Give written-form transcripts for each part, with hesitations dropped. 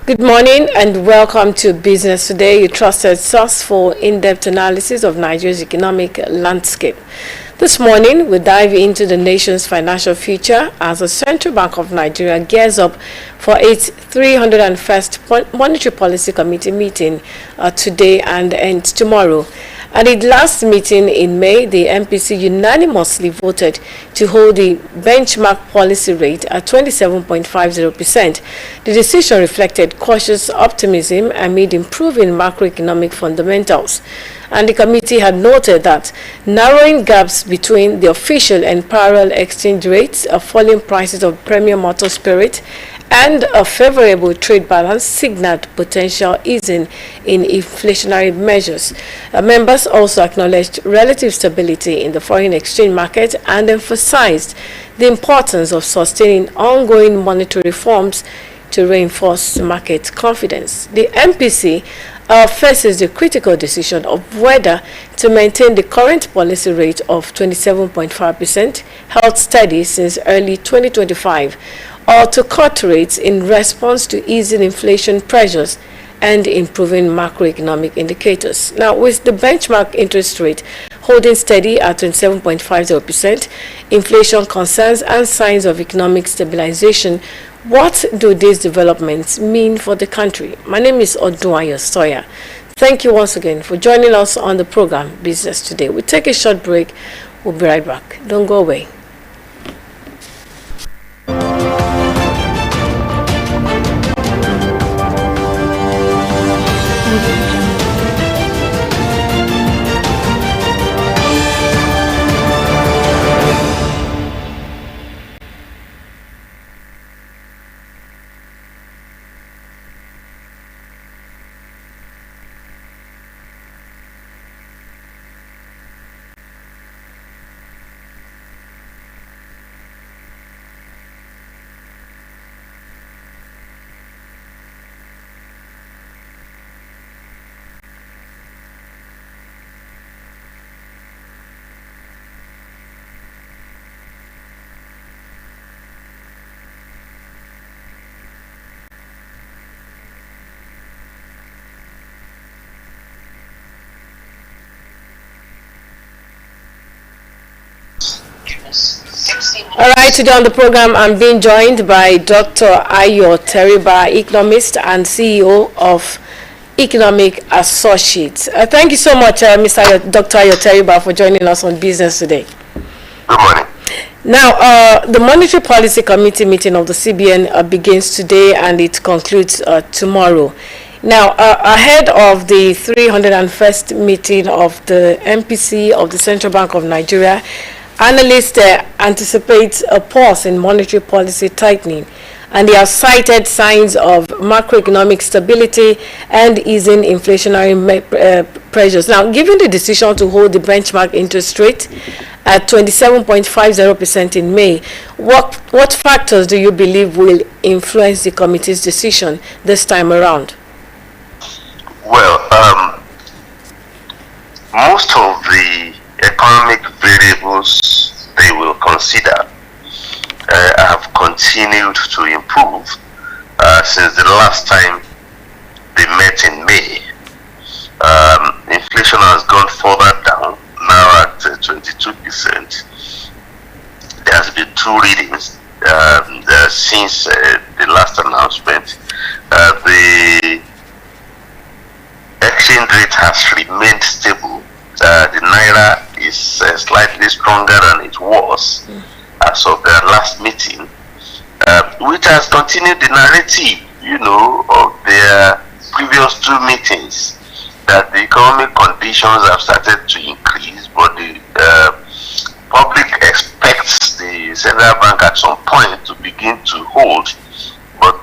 Good morning and welcome to Business Today, your trusted source for in-depth analysis of Nigeria's economic landscape. This morning, we dive into the nation's financial future as the Central Bank of Nigeria gears up for its 301st Monetary Policy Committee meeting today and tomorrow. At its last meeting in May, the MPC unanimously voted to hold the benchmark policy rate at 27.50%. The decision reflected cautious optimism amid improving macroeconomic fundamentals. And the committee had noted that narrowing gaps between the official and parallel exchange rates, falling prices of premium motor spirit, and a favorable trade balance signaled potential easing in inflationary measures. Members also acknowledged relative stability in the foreign exchange market and emphasized the importance of sustaining ongoing monetary reforms to reinforce market confidence. The MPC faces the critical decision of whether to maintain the current policy rate of 27.5%, held steady since early 2025, or to cut rates in response to easing inflation pressures and improving macroeconomic indicators. Now, with the benchmark interest rate holding steady at 27.50%, inflation concerns and signs of economic stabilization, what do these developments mean for the country? My name is Odunayo Soya. Thank you once again for joining us on the program Business Today. We'll take a short break. We'll be right back. Don't go away. All right, today on the program, I'm being joined by Dr. Ayo Teriba, economist and CEO of Economic Associates. Thank you so much, Dr. Ayo Teriba, for joining us on Business Today. Good morning. Now, the Monetary Policy Committee meeting of the CBN begins today and it concludes tomorrow. Now, ahead of the 301st meeting of the MPC of the Central Bank of Nigeria, analysts anticipate a pause in monetary policy tightening, and they have cited signs of macroeconomic stability and easing inflationary pressures. Now, given the decision to hold the benchmark interest rate at 27.50% in May, what factors do you believe will influence the committee's decision this time around? Well, most of the economic variables they will consider have continued to improve since the last time they met in May. Inflation has gone further down, now at 22%. There has been two readings since the last announcement. The exchange rate has remained stable. The naira is slightly stronger than it was as of their last meeting, which has continued the narrative, of their previous two meetings, that the economic conditions have started to increase, but the public expects the central bank at some point to begin to hold, but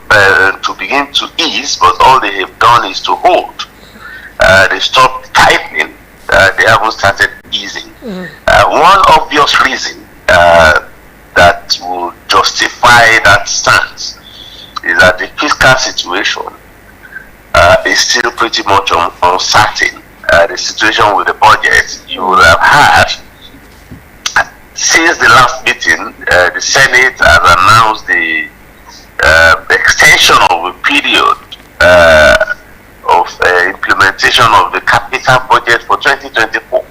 to begin to ease, but all they have done is to hold. They stopped tightening. They haven't started easing. One obvious reason that will justify that stance is that the fiscal situation is still pretty much uncertain, the situation with the budget, you will have had, since the last meeting, the Senate has announced the extension of the period of implementation of the capital budget for 2024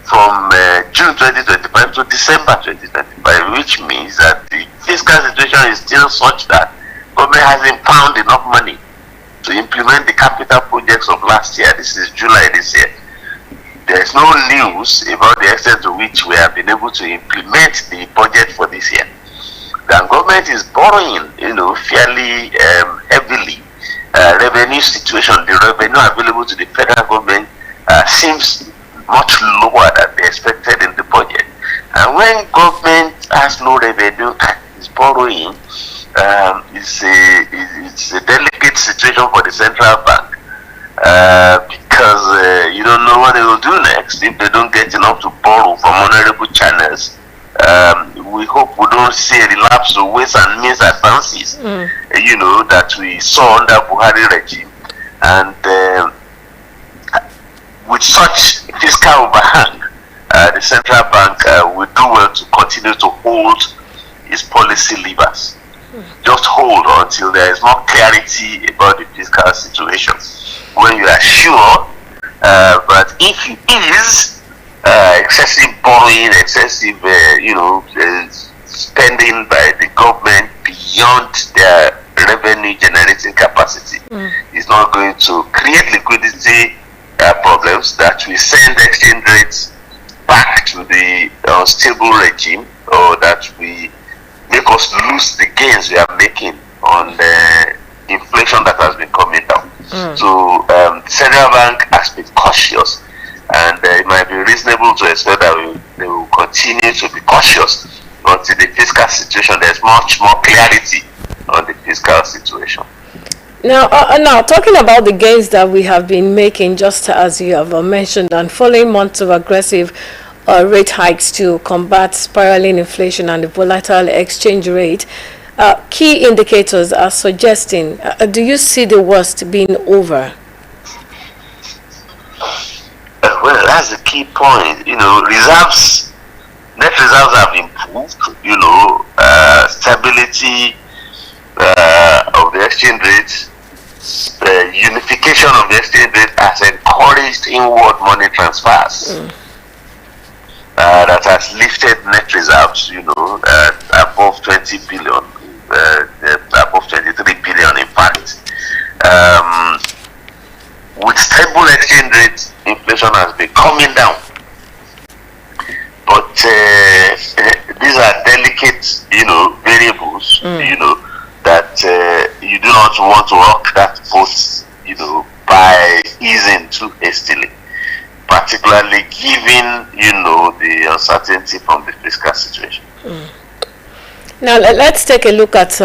from June 2025 to December 2025, which means that the fiscal situation is still such that government hasn't found enough money to implement the capital projects of last year. This is July this year. There is no news about the extent to which we have been able to implement the budget for this year. The government is borrowing, fairly heavily. Revenue situation, the revenue available to the federal government seems much lower than they expected in the budget. And when government has no revenue and is borrowing, it's a delicate situation for the central bank, because you don't know what they will do next if they don't get enough to borrow from honorable channels. We hope we don't see a relapse of ways and means advances, that we saw under Buhari regime. And with such fiscal overhang, the central bank will do well to continue to hold its policy levers. Just hold until there is more clarity about the fiscal situation. When you are sure, but if it is excessive borrowing, excessive, spending by the government beyond their revenue generating capacity, is not going to create liquidity problems that will send exchange rates back to the stable regime, or that will make us lose the gains we are making on the inflation that has been coming down. So the central bank has been cautious, and it might be reasonable to expect that they will continue to be cautious until the fiscal situation, there's much more clarity on the fiscal situation. Now, talking about the gains that we have been making, just as you have mentioned, and following months of aggressive rate hikes to combat spiraling inflation and the volatile exchange rate, key indicators are suggesting, do you see the worst being over? Well, that's the key point. Net reserves have improved. Stability of the exchange rate, unification of the exchange rate has encouraged inward money transfers. That has lifted net reserves, above 20 billion, above 23 billion in fact. With stable exchange rate, inflation has been coming down. But these are delicate, variables, that you do not want to rock that boat, by easing too hastily, particularly given, the uncertainty from the fiscal situation. Now, let's take a look at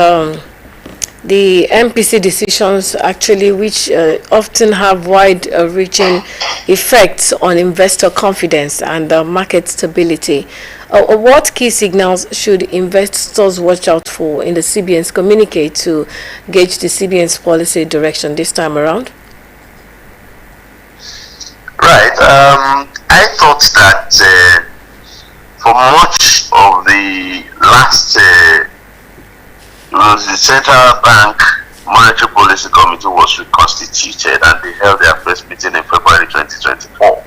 the MPC decisions, actually, which often have wide-reaching effects on investor confidence and market stability. What key signals should investors watch out for in the CBN's communique to gauge the CBN's policy direction this time around? Right. I thought that for much of the last, the Central Bank Monetary Policy Committee was reconstituted, and they held their first meeting in February 2024.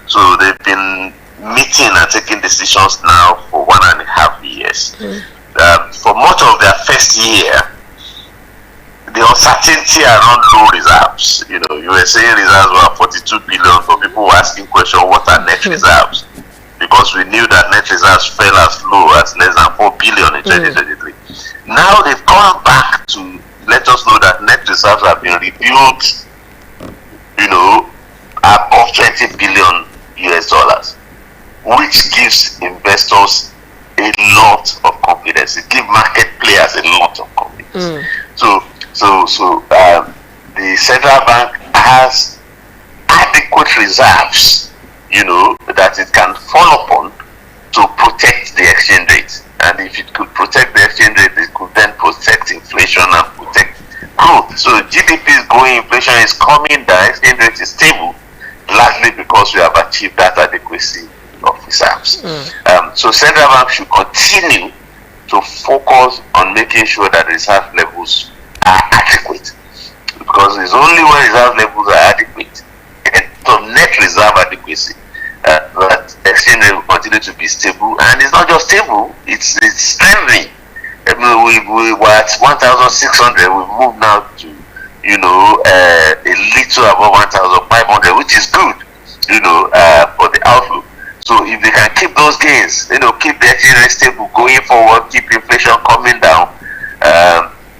So they've been meeting and taking decisions now for 1.5 years. For much of their first year, the uncertainty around low reserves, you were saying reserves were 42 billion, but people were asking questions, what are net reserves? Because we knew that net reserves fell as low as less than 4 billion in 2023. Now they've gone back to let us know that net reserves have been reviewed, above 20 billion US dollars, which gives investors a lot of confidence. It gives market players a lot of confidence. So the central bank has adequate reserves, that it can fall upon to protect the exchange rate. And if it could protect the exchange rate, it could then protect inflation and protect growth. So GDP is going, inflation is coming down, exchange rate is stable. So central bank should continue to focus on making sure that reserve levels are adequate, because it's only when reserve levels are adequate and so net reserve adequacy that exchange rate will continue to be stable. And it's not just stable, it's strengthening. I mean, we were at 1,600, we've moved now to, a little above 1,500, which is good, for the outlook. So if they can keep those gains, keep the exchange rate stable going forward, keep inflation coming down,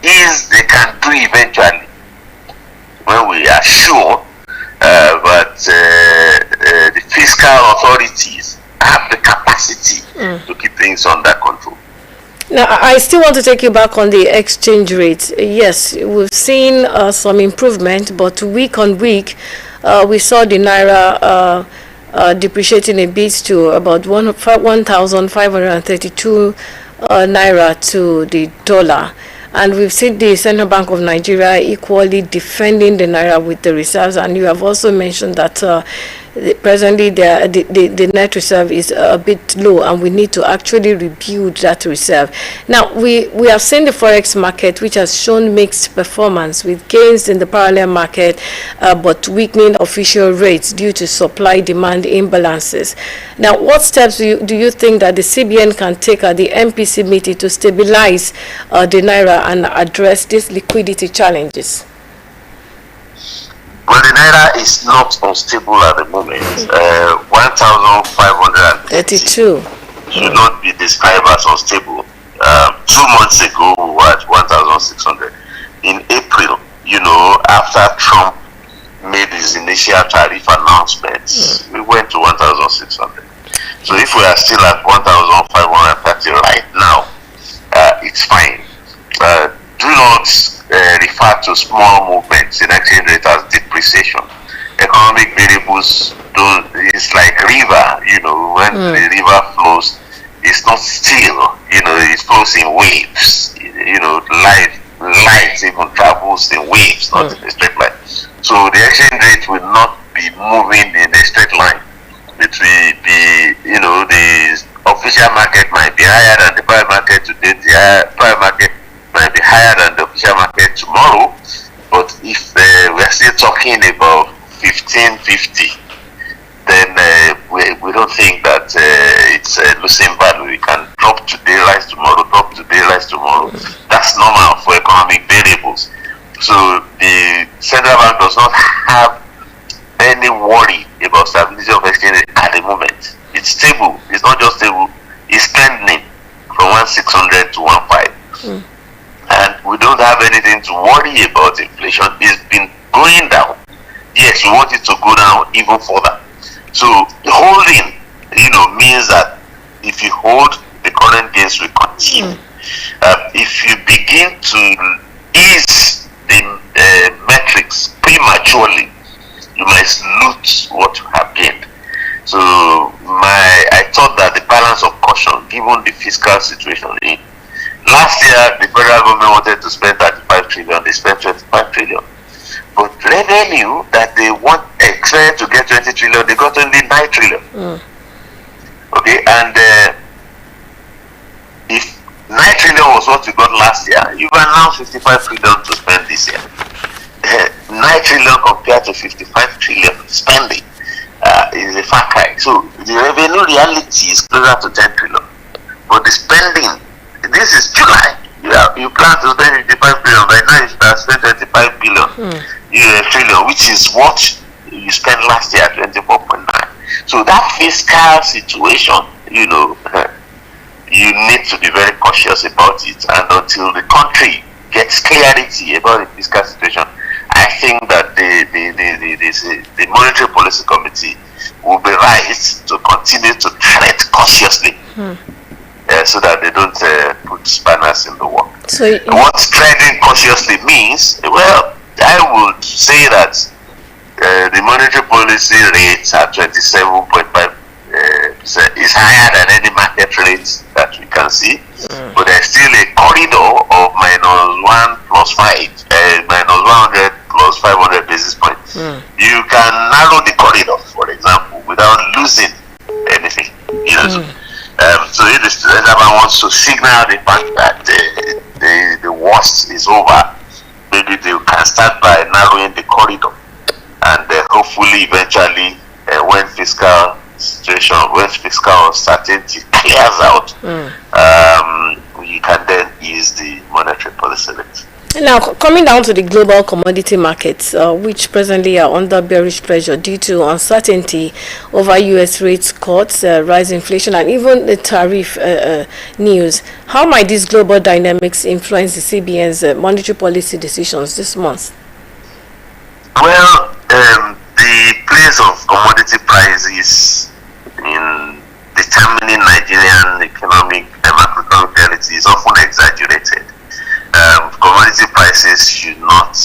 they can do eventually, when we are sure that the fiscal authorities have the capacity to keep things under control. Now, I still want to take you back on the exchange rate. Yes, we've seen some improvement, but week on week, we saw the Naira depreciating a bit to about 1,532 Naira to the dollar. And we've seen the Central Bank of Nigeria equally defending the Naira with the reserves. And you have also mentioned that presently the net reserve is a bit low, and we need to actually rebuild that reserve. Now, we have seen the forex market, which has shown mixed performance with gains in the parallel market, but weakening official rates due to supply-demand imbalances. Now, what steps do you think that the CBN can take at the MPC meeting to stabilize the Naira and address these liquidity challenges? Well, the Naira is not unstable at the moment. 1,532 should not be described as unstable. 2 months ago, we were at 1,600. In April, after Trump made his initial tariff announcements, we went to 1,600. So if we are still at 1,530 right now, it's fine. Do not refer to small movements in exchange rate as depreciation. Economic variables it's like river, when the river flows, it's not still, it flows in waves. Light even travels in waves, not in a straight line. So the exchange rate will not be moving in a straight line. Between the official market might be higher than the private market today, the private market might be higher than the official market tomorrow. But if we are still talking about 1550, then we don't think that it's losing value. We can drop today, rise tomorrow, drop today, rise tomorrow. That's normal for economic variables. So the central bank does not have any worry about stability of exchange rate at the moment. It's stable. It's not just stable. It's trending from 1,600 to 1,500. And we don't have anything to worry about inflation. It's been going down. Yes, we want it to go down even further. So the holding, means that if you hold, the current gains will continue. If you begin to ease the metrics prematurely, you might lose what you have gained. So I thought that the balance of caution, given the fiscal situation last year, the federal government wanted to spend 35 trillion, they spent 25 trillion. But revenue that they expected to get 20 trillion, they got only 9 trillion. Okay, and if 9 trillion was what you got last year, you are now 55 trillion to spend this year. 9 trillion compared to 55 trillion spending is a far cry. So the revenue reality is closer to 10 trillion. But the spending, this is July. You plan to spend 55 billion. Right now, you should have spent 25 billion trillion, which is what you spent last year, 24.9. So that fiscal situation, you need to be very cautious about it. And until the country gets clarity about the fiscal situation, I think that the Monetary Policy Committee will be right to continue to tread cautiously. So that they don't put spanners in the work. So what treading cautiously means, well, I would say that the monetary policy rates at 27.5% is higher than any market rate that we can see, but there's still a corridor of -1 plus 5, -100 plus 500 basis points. You can narrow the corridor, for example, without losing anything. wants to signal the fact that the worst is over, maybe they can start by narrowing the corridor, and hopefully eventually when fiscal uncertainty clears out, you can then ease the monetary policy rate. Now, coming down to the global commodity markets, which presently are under bearish pressure due to uncertainty over U.S. rates cuts, rising inflation, and even the tariff news, how might these global dynamics influence the CBN's monetary policy decisions this month? Well, the place of commodity prices in determining Nigerian economic and macroeconomic reality is often exaggerated. Commodity prices should not,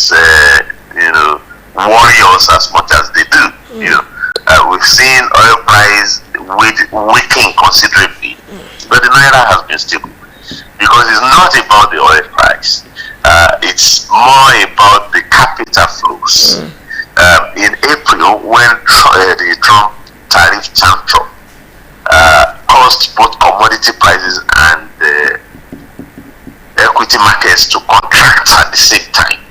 worry us as much as they do. We've seen oil price weakening considerably, but the naira has been stable because it's not about the oil price. It's more about the capital flows. In April, when the Trump tariff tantrum caused both commodity prices and equity markets to contract at the same time,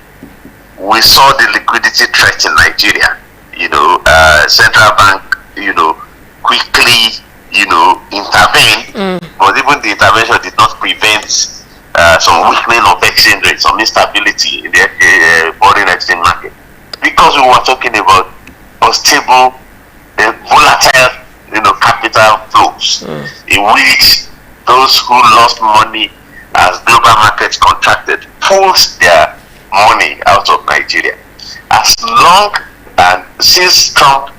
we saw the liquidity threat in Nigeria. Central bank, quickly, intervened, but even the intervention did not prevent some weakening of exchange rate, some instability in the foreign exchange market, because we were talking about unstable, volatile, capital flows, in which those who lost money as global markets contracted pulled their money out of Nigeria. As long and since Trump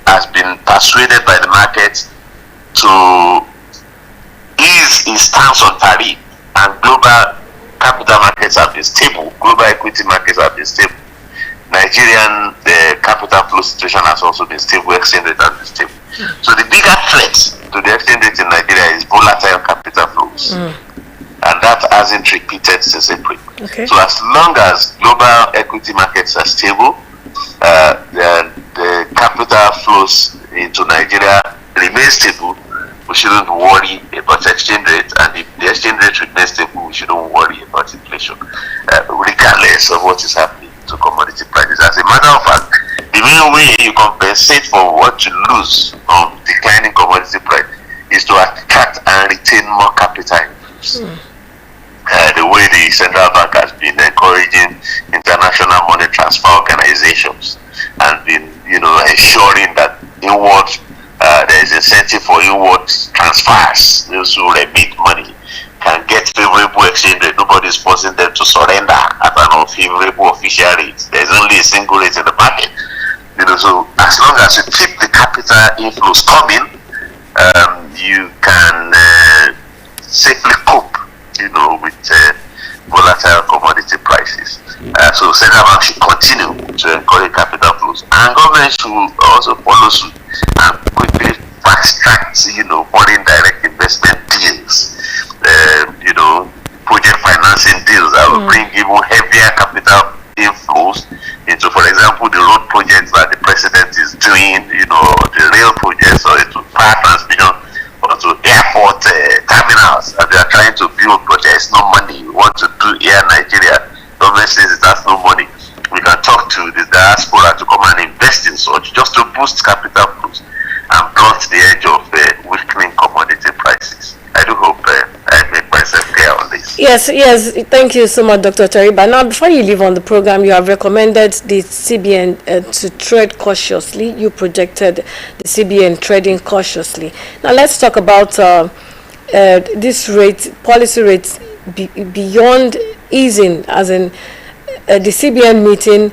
has been persuaded by the market to ease his stance on tariff, and global capital markets have been stable, global equity markets have been stable, Nigerian capital flow situation has also been stable, exchange rate has been stable. So the bigger threat to the exchange rate in Nigeria is volatile capital flows. And that hasn't repeated since April. Okay. So as long as global equity markets are stable, the capital flows into Nigeria remain stable, we shouldn't worry about exchange rate, and if the exchange rate remains stable, we shouldn't worry about inflation, regardless of what is happening to commodity prices. As a matter of fact, the main way you compensate for what you lose on declining commodity price is to attract and retain more capital inflows. The way the central bank has been encouraging international money transfer organizations and been, ensuring that there is incentive for inward transfers. Those who remit money can get favorable exchange rate. Nobody is forcing them to surrender at an unfavorable official rate. There is only a single rate in the market. So as long as you keep the capital inflows coming, you can safely cope, with volatile commodity prices. So central bank should continue to encourage capital flows, and government should also follow suit and quickly fast track, foreign direct investment deals, project financing deals that will bring even heavier capital inflows into, for example, the road projects that the president is doing, the rail projects, or into power transmission, or to airport terminals that they are trying to build, but there is no money. We want to do Air Nigeria. Government says it has no money. We can talk to the diaspora to come and invest in such, just to boost capital flows and blunt the edge of weakening commodity prices. I do hope I make myself clear on this. Yes. Thank you so much, Dr. Tariba. Now, before you leave on the program, you have recommended the CBN to trade cautiously. You projected the CBN trading cautiously. Now, let's talk about this policy rates beyond easing, as in the CBN meeting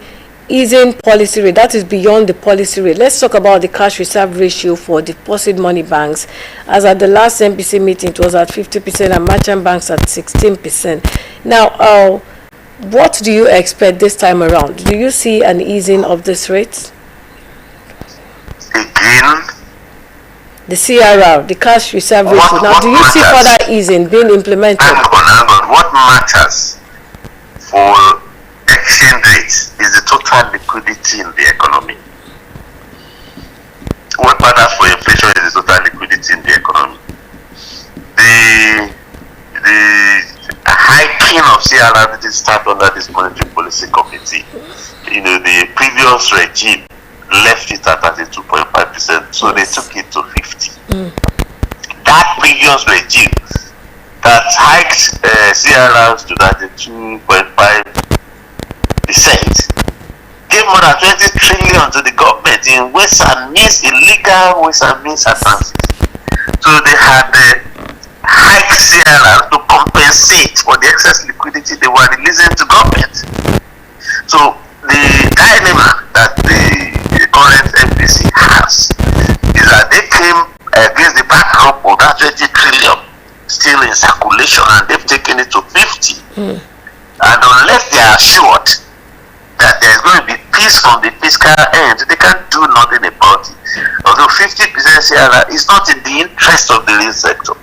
easing policy rate, that is beyond the policy rate. Let's talk about the cash reserve ratio for deposit money banks. As at the last MPC meeting, it was at 50% and merchant banks at 16%. Now, what do you expect this time around? Do you see an easing of this rate? Again? The CRR, the cash reserve ratio. Now, do you see further easing being implemented? Hang on. What matters for exchange rates is the total liquidity in the economy. What matters for inflation is the total liquidity in the economy. The CRR didn't start under this monetary policy committee. The previous regime left it at 32.5%, so they took it to 50. That previous regime that hiked CRRs to 32.5% gave more than 20 trillion to the government in ways and means, illegal ways and means advances. So they had hiked CRR to compensate for the excess liquidity they were releasing to government. So the dilemma that the current MPC has is that they came against the backdrop of that 20 trillion still in circulation, and they've taken it to 50. And unless they are assured that there's going to be peace from the fiscal end, they can't do nothing about it. Although 50% CRR is not in the interest of the real sector.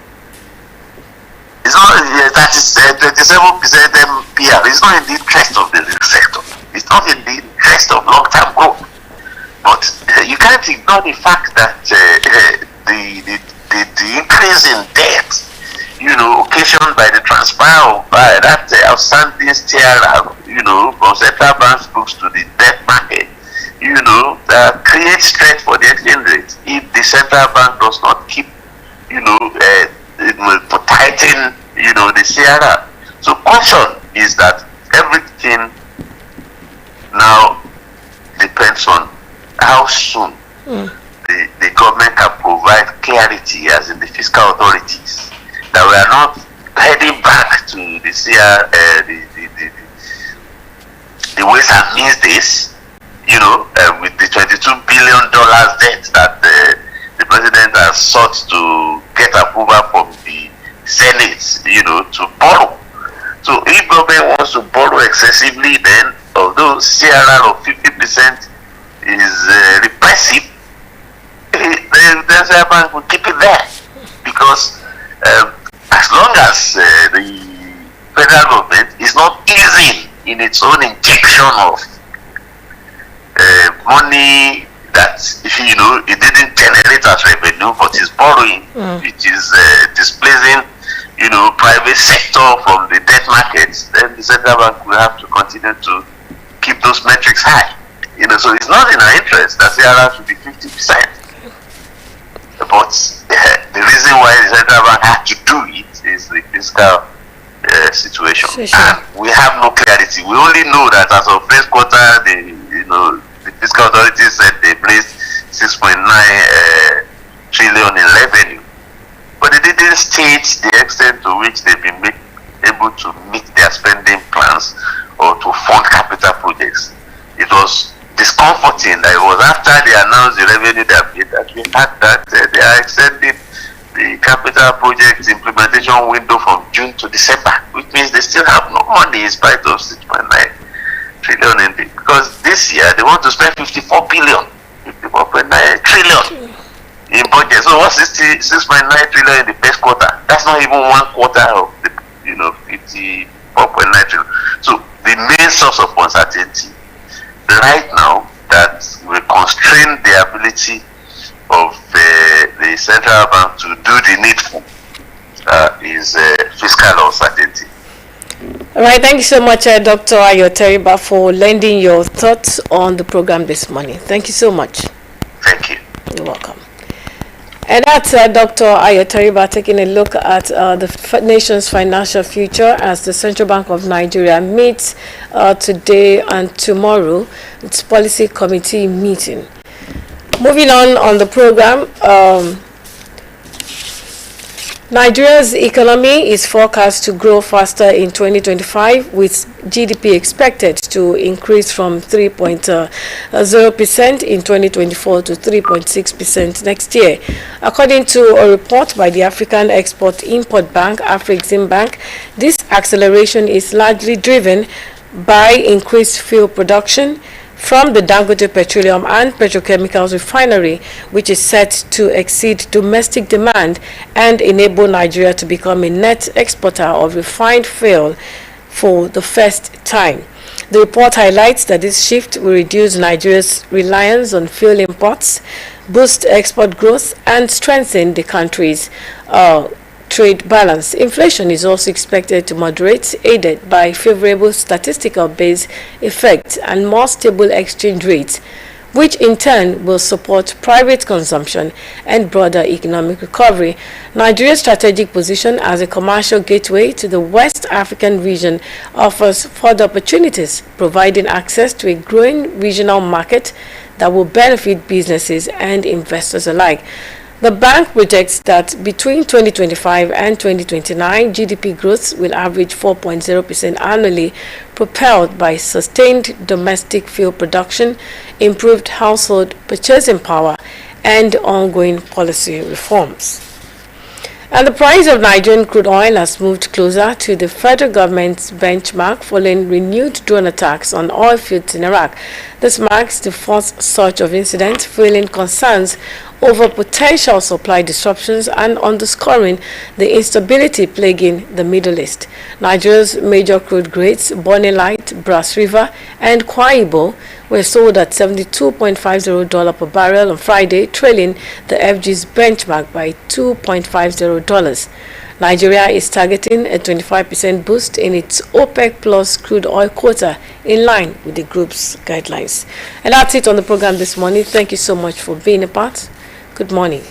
It's not, that is 27% MPR. It's not in the interest of the real sector. It's not in the interest of long-term growth. But you can't ignore the fact that the increase in debt, occasioned by the transfer of that outstanding CRR, from central banks books to the debt market, creates threat for the exchange rate if the central bank does not keep, tighten, the CRR. So caution is that everything now depends on how soon the government can provide clarity, as in the fiscal authorities, that we are not heading back to the CR, the ways and means days, with the $22 billion debt that the president has sought to get approval from the Senate, to borrow. So if government wants to borrow excessively, then although CRR of 50% is repressive, the central bank will keep it there, because as long as the federal government is not easing in its own injection of money that it didn't generate as revenue, but is borrowing, which is displacing private sector from the debt markets, then the central bank will have to continue to keep those metrics high. So it's not in our interest that CRR should be 50%. But the reason why the central bank had to do it is the fiscal situation. And we have no clarity. We only know that as of first quarter, the fiscal authorities said they placed 6.9 trillion in revenue. But they didn't state the extent to which they've been able to meet their spending plans or to fund capital projects. It was discomforting that it was after they announced the revenue that we had that they are extending the capital project implementation window from June to December, which means they still have no money in spite of 6.9 trillion in it. Because this year they want to spend 54 billion, 54.9 trillion in budget. So what's 6.9 trillion in the first quarter? That's not even one quarter of the 54.9 trillion. So the main source of uncertainty right now that will constrain the ability of the central bank to do the needful is fiscal uncertainty. All right, thank you so much, Dr. Ayoteriba, for lending your thoughts on the program this morning. Thank you so much. Thank you. You're welcome. And that's Dr. Ayoteriba taking a look at the nation's financial future as the Central Bank of Nigeria meets today and tomorrow. Its policy committee meeting. Moving on the program, Nigeria's economy is forecast to grow faster in 2025, with GDP expected to increase from 3.0% in 2024 to 3.6% next year. According to a report by the African Export-Import Bank, Afreximbank, this acceleration is largely driven by increased fuel production from the Dangote Petroleum and Petrochemicals Refinery, which is set to exceed domestic demand and enable Nigeria to become a net exporter of refined fuel for the first time. The report highlights that this shift will reduce Nigeria's reliance on fuel imports, boost export growth, and strengthen the country's trade balance. Inflation is also expected to moderate, aided by favorable statistical base effects and more stable exchange rates, which in turn will support private consumption and broader economic recovery. Nigeria's strategic position as a commercial gateway to the West African region offers further opportunities, providing access to a growing regional market that will benefit businesses and investors alike. The bank projects that between 2025 and 2029, GDP growth will average 4.0% annually, propelled by sustained domestic fuel production, improved household purchasing power, and ongoing policy reforms. And the price of Nigerian crude oil has moved closer to the federal government's benchmark following renewed drone attacks on oil fields in Iraq. This marks the fourth surge of incidents, fueling concerns over potential supply disruptions and underscoring the instability plaguing the Middle East. Nigeria's major crude grades, Bonny Light, Brass River, and Kwaibo, were sold at $72.50 per barrel on Friday, trailing the FG's benchmark by $2.50. Nigeria is targeting a 25% boost in its OPEC plus crude oil quota, in line with the group's guidelines. And that's it on the program this morning. Thank you so much for being a part. Good morning.